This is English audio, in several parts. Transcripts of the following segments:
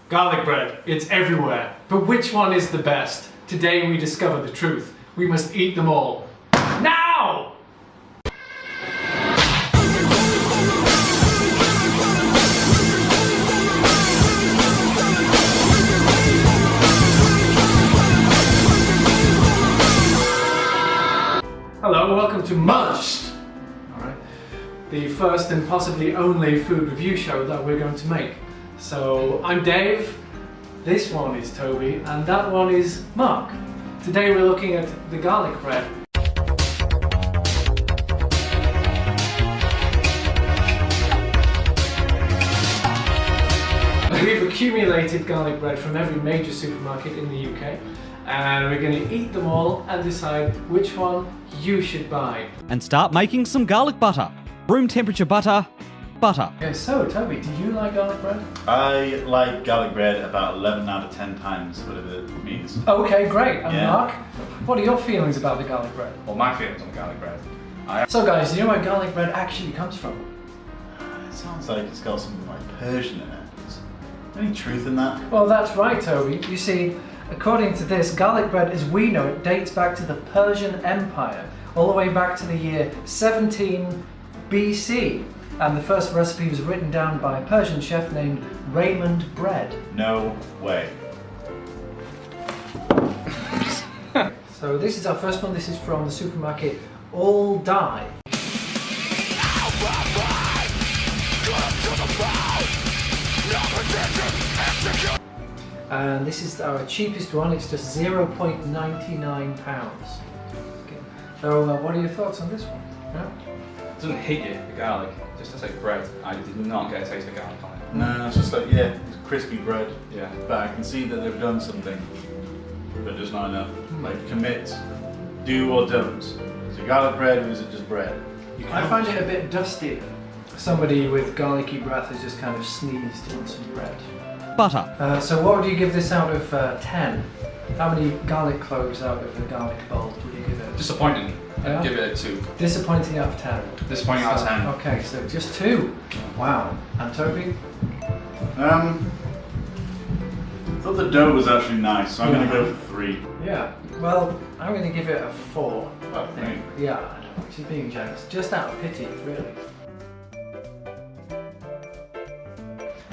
Garlic bread, it's everywhere. But which one is the best? Today we discover the truth. We must eat them all. Now! Hello and welcome to MUNCHED! Alright. The first and possibly only food review show that we're going to make. So, I'm Dave, this one is Toby, and that one is Mark. Today we're looking at the garlic bread. We've accumulated garlic bread from every major supermarket in the UK, and we're going to eat them all and decide which one you should buy. And start making some garlic butter. Room temperature butter. Okay, so Toby, do you like garlic bread? I like garlic bread about 11 out of 10 times, whatever it means. Okay, great. And Yeah. Mark, what are your feelings about the garlic bread? Well, my feelings on garlic bread. So guys, do you know where garlic bread actually comes from? It sounds like it's got something like Persian in it. Is there any truth in that? Well, that's right, Toby. You see, according to this, garlic bread as we know it dates back to the Persian Empire, all the way back to the year 17 BC. And the first recipe was written down by a Persian chef named Raymond Bread. No way. So this is our first one. This is from the supermarket All Die. And this is our cheapest one. It's just £0.99. Okay. So what are your thoughts on this one? Yeah? It doesn't hit you, the garlic. It just tastes like bread. I did not get a taste of garlic on it. No, it's just like, yeah, it's crispy bread. Yeah. But I can see that they've done something, but just not enough. Like, commit, do or don't. Is it garlic bread or is it just bread? You I find it a bit dusty. Somebody with garlicky breath has just kind of sneezed on some bread. Butter. So what would you give this out of 10? How many garlic cloves out of a garlic bulb would you give it? Disappointing. Yeah? I'd give it a 2. Disappointing out of 10. Disappointing out of 10. Okay, so just 2. Wow. And Toby? I thought the dough was actually nice, so I'm going to go for 3. Yeah. Well, I'm going to give it a 4. Oh, right. Yeah, I know. She's being generous. Just out of pity, really.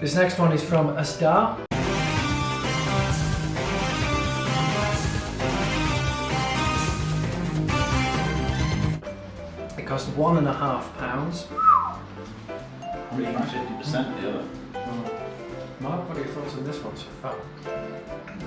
This next one is from A Star. It cost £1.50. Really 50% the other. Mark, what are your thoughts on this one so far?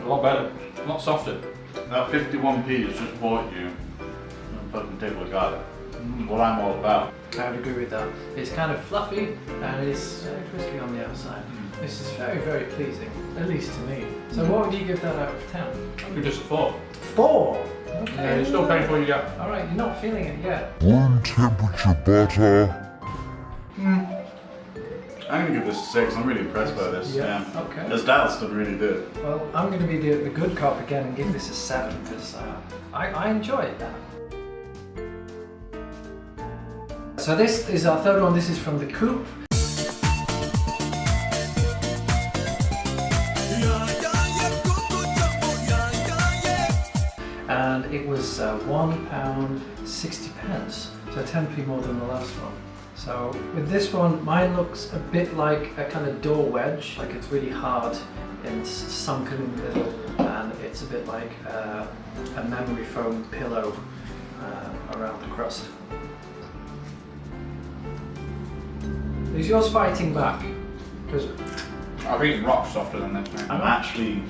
A lot better. A lot softer. That 51p has just bought you a fucking table of garlic. What I'm all about. I would agree with that. It's kind of fluffy and it's very crispy on the outside. This is very, very pleasing, at least to me. So what would you give that out of 10? I'd give just a 4. 4? Yeah, Okay. you're still paying for what you get. Alright, you're not feeling it yet. Room temperature butter. I'm going to give this a 6. I'm really impressed by this. Yeah, okay. The style's still really good. Well, I'm going to be the good cop again and give this a 7 because I enjoyed that. So this is our third one. This is from the Coop. And it was £1.60, so 10p more than the last one. So with this one, mine looks a bit like a kind of door wedge, like it's really hard and sunken in the middle, and it's a bit like a memory foam pillow around the crust. Is yours fighting back? Because I think it's rock softer than this. Mate. I'm actually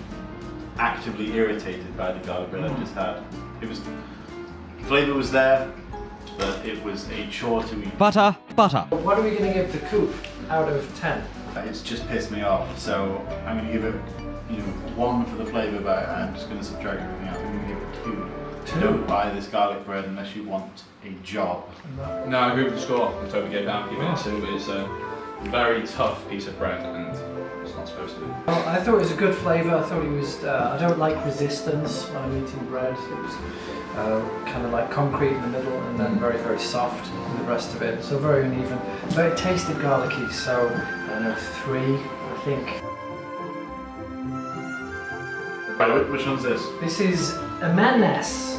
actively irritated by the garlic bread I've just had. It was, flavour was there, but it was a chore to eat. Butter. what are we going to give the Coop out of 10? It's just pissed me off, so I'm going to give it, 1 for the flavour, but I'm just going to subtract everything else. I'm going to give it 2. 2? Don't buy this garlic bread unless you want a job. No, I agree with the score that Toby gave out. Give it a 2. It's a very tough piece of bread and it's not supposed to be. Well, I thought it was a good flavour. I thought it was. I don't like resistance when I'm eating bread. It was kind of like concrete in the middle and then very, very soft in the rest of it. So very uneven. But it tasted garlicky, so I don't know, 3, I think. Right, which one's this? This is a menace.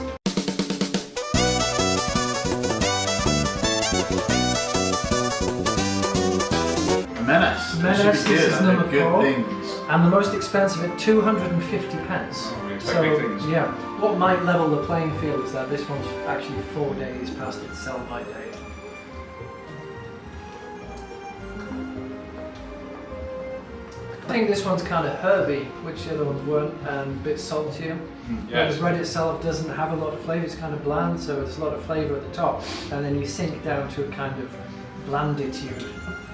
Menace. Menace, this is number good 4. things. And the most expensive at 250 pence. Oh, we expect big things. Yeah. What might level the playing field is that this one's actually 4 days past its sell-by date. I think this one's kind of herby, which the other ones weren't, and a bit saltier. Yes. The bread itself doesn't have a lot of flavour, it's kind of bland, so there's a lot of flavour at the top, and then you sink down to a kind of blanditude.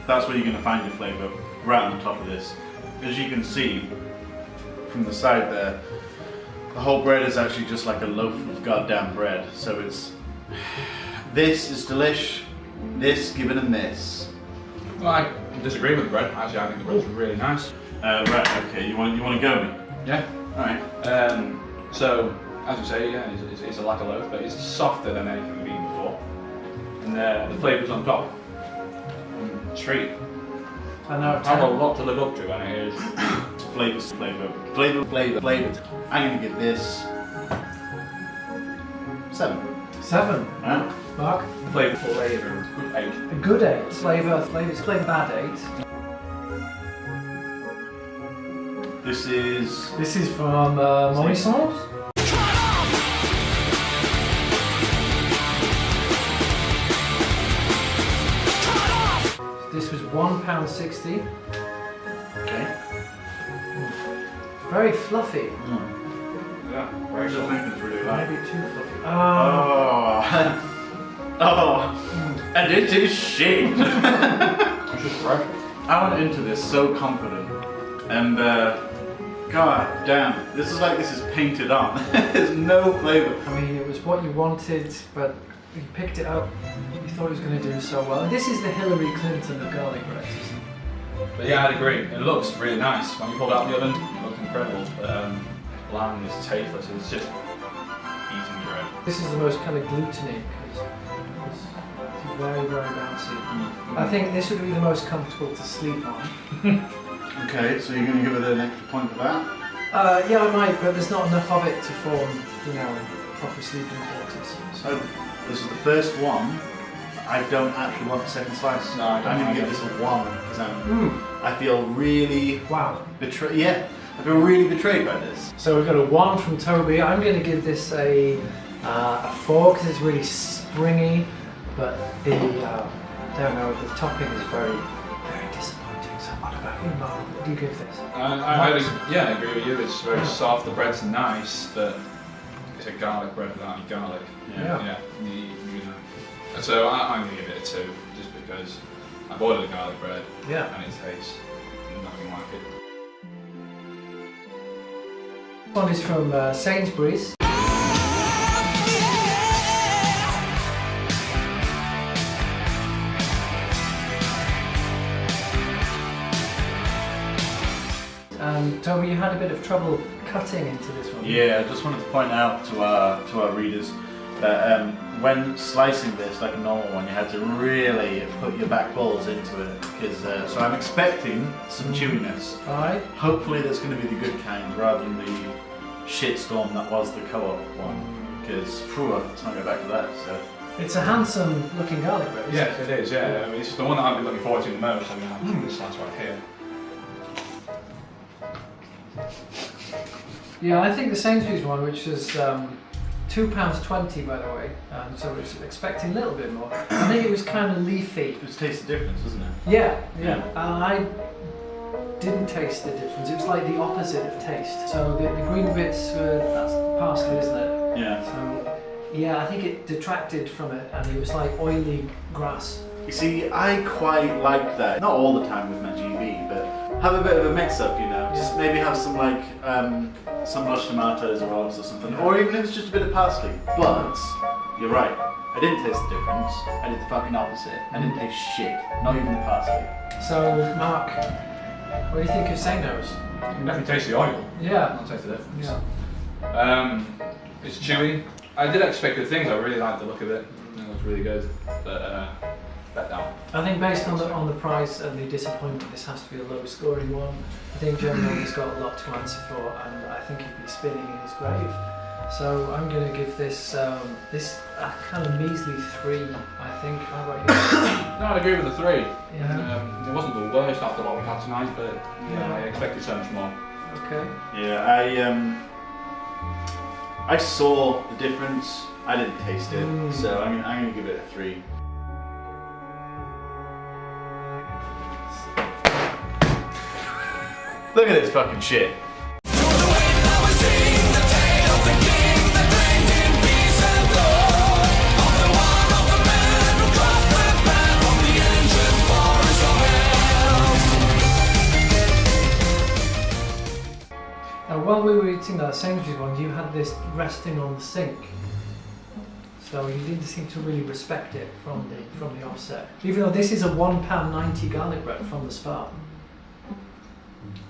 That's where you're going to find your flavour, right on the top of this. As you can see from the side there, the whole bread is actually just like a loaf of goddamn bread. So it's, this is delish, this given a miss. Well, I disagree with the bread. Actually, I think the bread's really nice. Right, okay, you want to go me? Yeah. Alright. So, as you say, yeah, it's a like a loaf, but it's softer than anything we've eaten before. And the flavour's on top. Treat. I know. I have a lot to live up to, and it is. Flavour. I'm going to give this 7. 7. Right? Mark? Flavour. Good 8. A good 8. Flavour bad 8. This is from Morrison's. This was £1.60. okay. Very fluffy. Yeah, I very don't good. think it's really like. Maybe too fluffy. Oh, and it is shit. It's just fresh. I went into this so confident, and god damn, this is painted on. There's no flavour. I mean, it was what you wanted, but you picked it up. You thought it was going to do so well. And this is the Hillary Clinton of garlic bread. But yeah, I'd agree. It looks really nice. When you pull it out of the oven, it looks incredible. But bland is tasteless. It's just eating bread. This is the most kind of gluttony because it's very, very bouncy. I think this would be the most comfortable to sleep on. Okay, so you're going to give it an extra point for that? Yeah, I might, but there's not enough of it to form, proper sleeping quarters. So this is the first one. I don't actually want the second slice. No, I don't I'm going to either. give this a 1 because I feel really Wow. betrayed. Yeah, I feel really betrayed by this. So we've got a 1 from Toby. I'm going to give this a 4 because it's really springy, but the the topping is very, very disappointing. So what about you, Mark? What do you give this? I agree with you. It's very soft. The bread's nice, but it's a garlic bread without any garlic. Yeah. So I'm going to give it a 2, just because I've ordered a garlic bread Yeah. and it tastes nothing like it. This one is from Sainsbury's. And Toby, you had a bit of trouble cutting into this one. Yeah, I just wanted to point out to our readers that when slicing this like a normal one, you had to really put your back balls into it because. So I'm expecting some chewiness. Alright. Hopefully, that's going to be the good kind rather than the shitstorm that was the co-op one. Because let's not go back to that. So. It's a handsome looking garlic bread, isn't Yes, it is. Yeah, I mean, it's the one that I've been looking forward to the most. I mean, I'm this slice right here. Yeah, I think the Sainsbury's one, which is £2.20 by the way, so we're expecting a little bit more. I think it was kind of leafy. It tastes the difference, doesn't it? Yeah. I didn't taste the difference. It was like the opposite of taste. So the green bits that's parsley, isn't it? Yeah. So yeah, I think it detracted from it, and it was like oily grass. You see, I quite like that. Not all the time with my GB, but have a bit of a mix-up, Just maybe have some some lush tomatoes or olives or something, or even if it's just a bit of parsley. But you're right. I didn't taste the difference. I did the fucking opposite. I didn't taste shit. Not even the parsley. So Mark, what do you think of Saino's? You can definitely taste the oil. Yeah. I'll taste the difference. Yeah. It's chewy. I did expect good things. I really like the look of it. It looks really good. But bet down. I think based on the price and the disappointment, this has to be a low scoring one. I think generally he's got a lot to answer for, and I think he'd be spinning in his grave. So I'm going to give this this a kind of measly 3. I think. How about you? No, I agree with the 3. Yeah. It wasn't the worst after what we had tonight, but yeah, I expected so much more. Okay. Yeah, I saw the difference. I didn't taste it, so I'm gonna give it a 3. Look at this fucking shit. Now, while we were eating that Sainsbury's one, you had this resting on the sink. So you didn't seem to really respect it from the offset. Even though this is a £1.90 garlic bread from the Spa.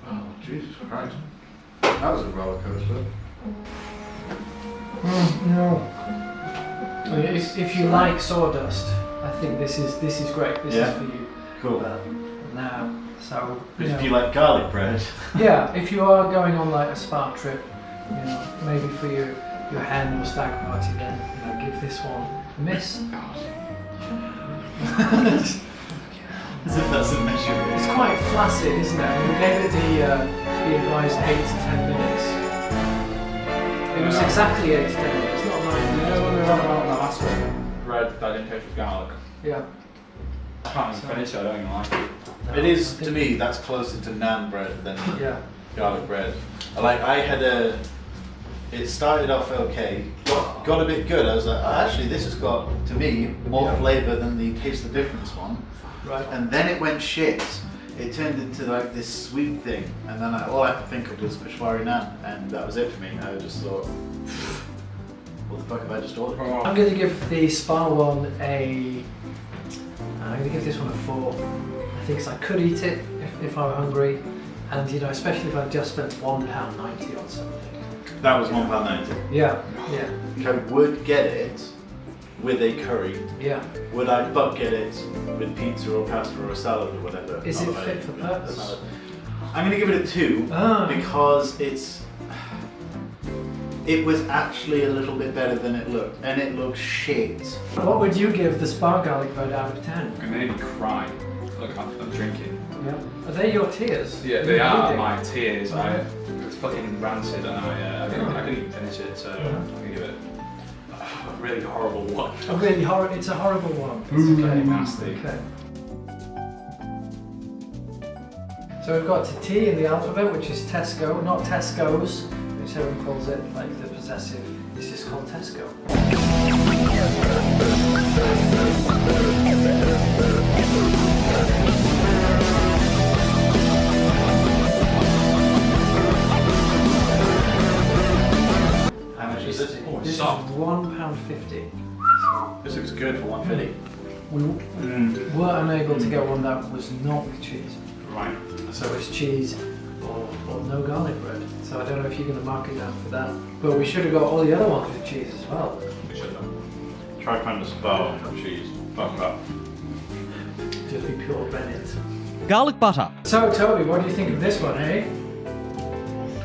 Oh, Jesus Christ. That was a roller coaster. No. If you like sawdust, I think this is great. This is for you. Cool. Now, so But if you like garlic bread, yeah, if you are going on like a spa trip, maybe for your hen or stag party, then give this one a miss. as if that's a measure. It's quite flaccid, isn't it? We gave it the advised 8 to 10 minutes. It was exactly 8 to 10 minutes, not 9 You know minutes. when we were on about the last one? Bread that didn't taste with garlic. Yeah. I can't even finish it, I don't even like it. It is, to me, that's closer to naan bread than Yeah. garlic bread. It started off okay, got a bit good. I was like, actually, this has got, to me, more flavour than the Taste the Difference one. Right. And then it went shit. It turned into like this sweet thing, and then all I could think of was Peshwari naan, and that was it for me. I just thought, what the fuck have I just ordered? I'm going to give the Spa one I'm going to give this one a 4. I think I could eat it if I were hungry, and especially if I just spent £1.90 on something. That was £1.90. Yeah. I would get it with a curry. Yeah. Would I but get it with pizza or pasta or a salad or whatever? Is it Not that fit I- for purpose? I'm going to give it a 2 because it was actually a little bit better than it looked, and it looked shit. What would you give the Spa garlic bread out of 10? It made me cry. Look, I'm drinking. Yeah. Are they your tears? Yeah, they are my tears. It was fucking rancid, and I couldn't even finish it, so I'm gonna give it a really horrible one. It's a horrible one. It's Okay. very nasty. Okay. So we've got to T in the alphabet, which is Tesco, not Tesco's, which everyone calls it, like the possessive. This is called Tesco. How much is this? Oh, it's This is soft. £1.50. This looks good for 150. We were unable to get one that was not with cheese. Right. So it's cheese or no garlic bread. So I don't know if you're going to mark it down for that. But we should have got all the other ones with cheese as well. We should have. Try find a Spa one with cheese. Fuck that. Just be pure Bennett. Garlic butter. So Toby, what do you think of this one, hey?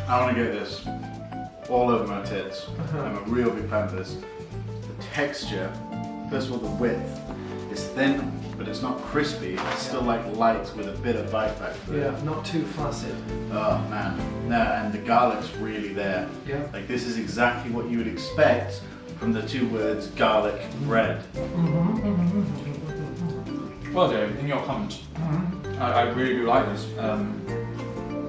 I want to get this all over my tits. I'm a real big fan of this. The texture, first of all, the width is thin, but it's not crispy. It's still like light with a bit of bite back to it. Yeah, not too flaccid. Oh man, no, and the garlic's really there. Yeah. Like this is exactly what you would expect from the 2 words garlic bread. Well, Dave, in your comments, I really do like this,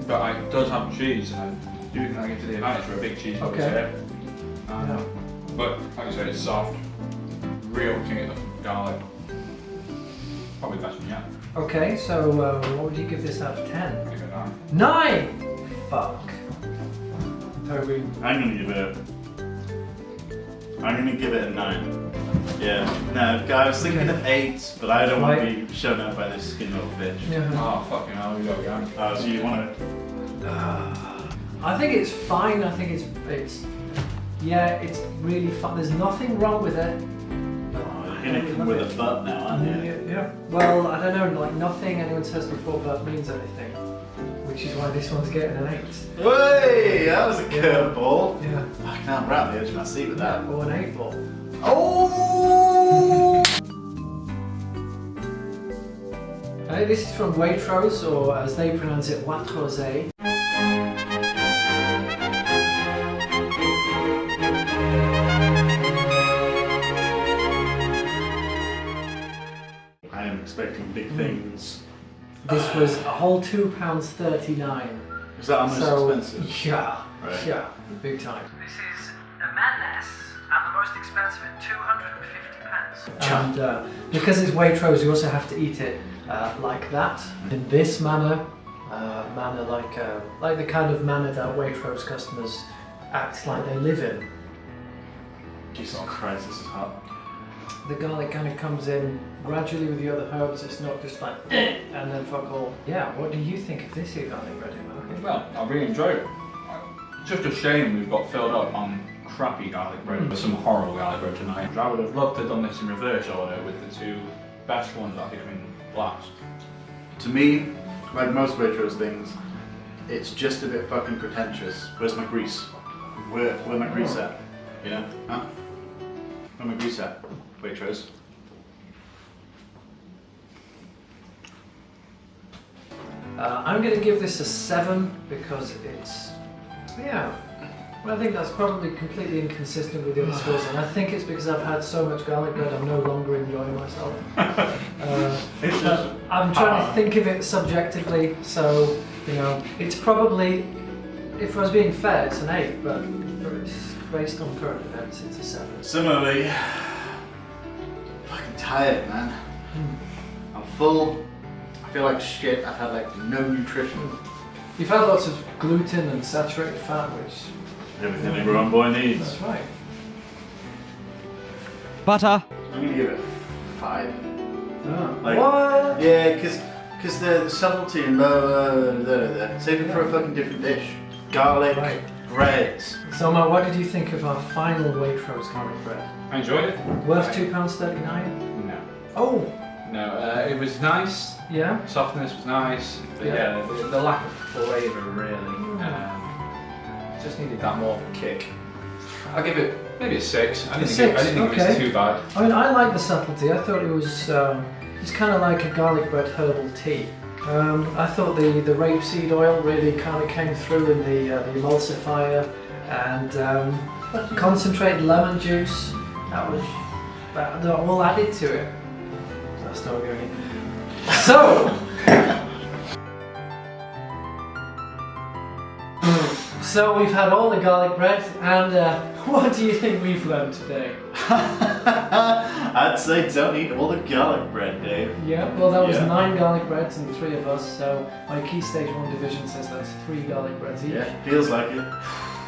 but it does have cheese, and I do think I give it the advantage for a big cheese. Okay. Here. Yeah. But like I said, it's soft, real king of the garlic. Probably the best one yet. Okay, so what would you give this out of 10? Give it a 9. 9! Fuck. Toby. I'm gonna give it a 9. Yeah. No, I was thinking of 8, but I don't want to be shown up by this skinny little bitch. Yeah. Oh, fucking hell, we go again. So you want to? I think it's fine. I think it's really fun. There's nothing wrong with it. But I gonna come with a but now, aren't you? Yeah. Well, I don't know. Like nothing anyone says before but means anything, which is why this one's getting an 8. Hey, that was a curveball. Yeah. Fucking hell, I'm right on the edge of my seat with that. Or an 8 ball. Oh! This is from Waitrose, or as they pronounce it, Waitrose. I am expecting big things. This was a whole £2.39. Is that almost expensive? Yeah, Right. yeah, big time. This is a madness, and the most expensive at 250 pence. And because it's Waitrose, you also have to eat it like that, in this manner, like the kind of manner that Waitrose customers act like they live in. Jesus Christ, this is hot. The garlic kind of comes in gradually with the other herbs. It's not just like and then fuck all. Yeah, what do you think of this here garlic bread, Mark? Well, I really enjoyed it. It's just a shame we've got filled up on crappy garlic bread with some horrible garlic bread tonight. I would have loved to have done this in reverse order with the two best ones that I think in last. To me, like most Waitrose things, it's just a bit fucking pretentious. Where's my grease? Where my grease at? You know? Huh? Where my grease at? Waitrose. I'm going to give this a 7 because it's, yeah, well, I think that's probably completely inconsistent with the other scores, and I think it's because I've had so much garlic bread I'm no longer enjoying myself. It's just I'm trying to think of it subjectively, so, you know, it's probably, if I was being fair, it's an 8, but it's based on current events, it's a 7. similarly, fucking tired, man. I'm full. I feel like shit. I've had like no nutrition. You've had lots of gluten and saturated fat, which... Everything a grown boy needs. That's right. Butter. I'm gonna give it 5. Oh. Like, What? yeah, because the subtlety and save it for a fucking different dish. Garlic, Right. bread. So, Mark, what did you think of our final Waitrose garlic bread? I enjoyed it. Worth £2.39? No. Oh, No, it was nice. yeah. Softness was nice, but Yeah. yeah, the lack of flavour really. Just needed that more kick. I'll give it maybe a 6. I didn't think it was okay. too bad. I mean, I like the subtlety. I thought it was it's kind of like a garlic bread herbal tea. I thought the rapeseed oil really kind of came through in the emulsifier, and concentrated lemon juice. That all added to it. That's not going in. So. So we've had all the garlic bread, and what do you think we've learned today? I'd say don't eat all the garlic bread, Dave. Yeah, well that was Yeah. 9 garlic breads and 3 of us, so my Key Stage 1 division says that's 3 garlic breads each. Yeah, feels like it.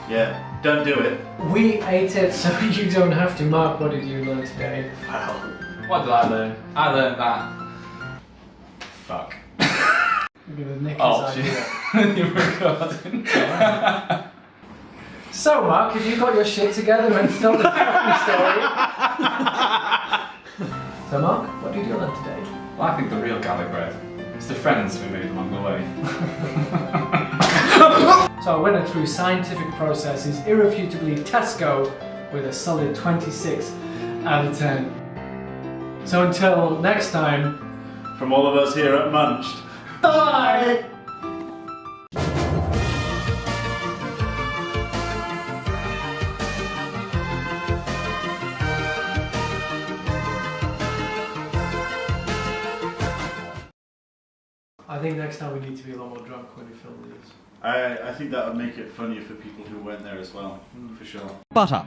Yeah, don't do it. We ate it, so you don't have to. Mark, what did you learn today? Wow. What did I learn? I learned that. Fuck. I'm gonna nick Oh, his shit. idea. You're recording. So Mark, have you got your shit together and tell the fucking story? So Mark, what did you learn today? Well, I think the real garlic bread is the friends we made along the way. So our winner through scientific process is irrefutably Tesco with a solid 26 out of 10. So until next time, From all of us here at Munched. bye! I think next time we need to be a lot more drunk when we film these. I think that would make it funnier for people who weren't there as well, for sure. Butter.